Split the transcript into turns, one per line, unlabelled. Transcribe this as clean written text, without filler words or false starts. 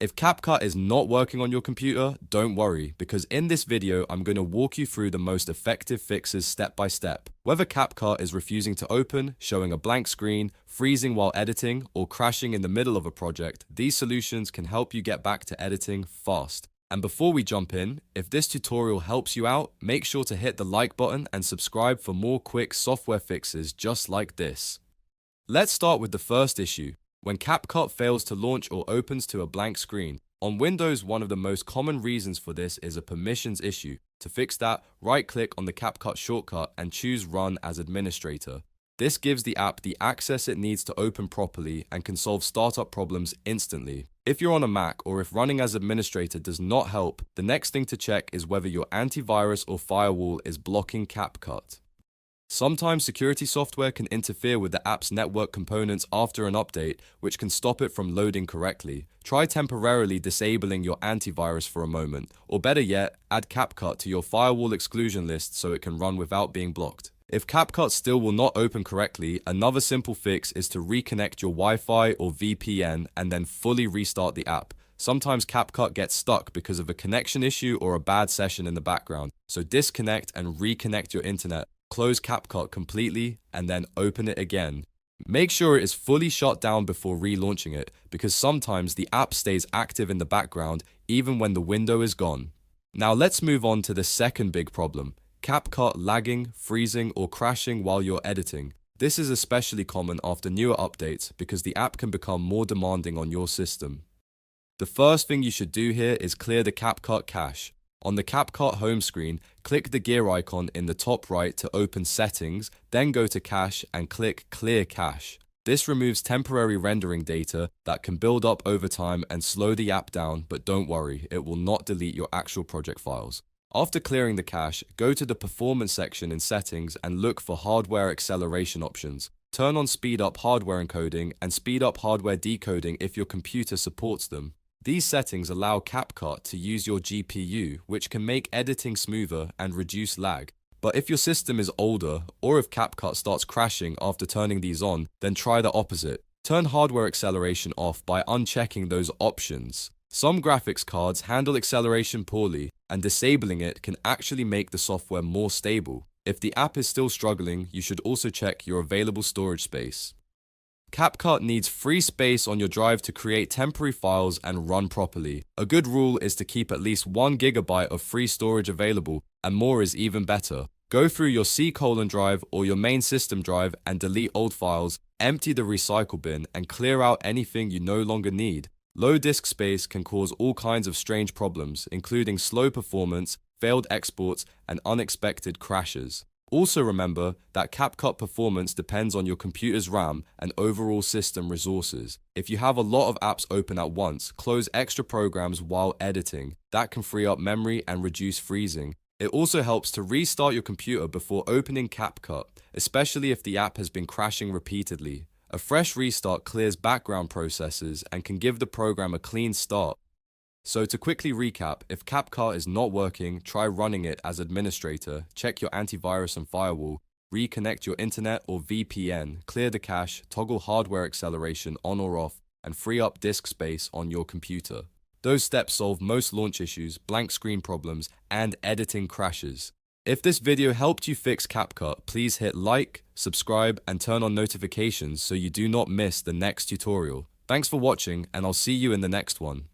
If CapCut is not working on your computer, don't worry, because in this video, I'm going to walk you through the most effective fixes step by step. Whether CapCut is refusing to open, showing a blank screen, freezing while editing, or crashing in the middle of a project, these solutions can help you get back to editing fast. And before we jump in, if this tutorial helps you out, make sure to hit the like button and subscribe for more quick software fixes just like this. Let's start with the first issue. When CapCut fails to launch or opens to a blank screen. On Windows, one of the most common reasons for this is a permissions issue. To fix that, right-click on the CapCut shortcut and choose Run as Administrator. This gives the app the access it needs to open properly and can solve startup problems instantly. If you're on a Mac or if running as administrator does not help, the next thing to check is whether your antivirus or firewall is blocking CapCut. Sometimes security software can interfere with the app's network components after an update, which can stop it from loading correctly. Try temporarily disabling your antivirus for a moment, or better yet, add CapCut to your firewall exclusion list so it can run without being blocked. If CapCut still will not open correctly, another simple fix is to reconnect your Wi-Fi or VPN and then fully restart the app. Sometimes CapCut gets stuck because of a connection issue or a bad session in the background, so disconnect and reconnect your internet. Close CapCut completely and then open it again. Make sure it is fully shut down before relaunching it, because sometimes the app stays active in the background even when the window is gone. Now let's move on to the second big problem. CapCut lagging, freezing, or crashing while you're editing. This is especially common after newer updates because the app can become more demanding on your system. The first thing you should do here is clear the CapCut cache. On the CapCut home screen, click the gear icon in the top right to open Settings, then go to Cache and click Clear Cache. This removes temporary rendering data that can build up over time and slow the app down, but don't worry, it will not delete your actual project files. After clearing the cache, go to the Performance section in Settings and look for Hardware Acceleration options. Turn on Speed Up Hardware Encoding and Speed Up Hardware Decoding if your computer supports them. These settings allow CapCut to use your GPU, which can make editing smoother and reduce lag. But if your system is older, or if CapCut starts crashing after turning these on, then try the opposite. Turn hardware acceleration off by unchecking those options. Some graphics cards handle acceleration poorly, and disabling it can actually make the software more stable. If the app is still struggling, you should also check your available storage space. CapCut needs free space on your drive to create temporary files and run properly. A good rule is to keep at least 1 GB of free storage available, and more is even better. Go through your C: drive or your main system drive and delete old files, empty the recycle bin, and clear out anything you no longer need. Low disk space can cause all kinds of strange problems, including slow performance, failed exports, and unexpected crashes. Also remember that CapCut performance depends on your computer's RAM and overall system resources. If you have a lot of apps open at once, close extra programs while editing. That can free up memory and reduce freezing. It also helps to restart your computer before opening CapCut, especially if the app has been crashing repeatedly. A fresh restart clears background processes and can give the program a clean start. So to quickly recap, if CapCut is not working, try running it as administrator, check your antivirus and firewall, reconnect your internet or VPN, clear the cache, toggle hardware acceleration on or off, and free up disk space on your computer. Those steps solve most launch issues, blank screen problems, and editing crashes. If this video helped you fix CapCut, please hit like, subscribe, and turn on notifications so you do not miss the next tutorial. Thanks for watching, and I'll see you in the next one.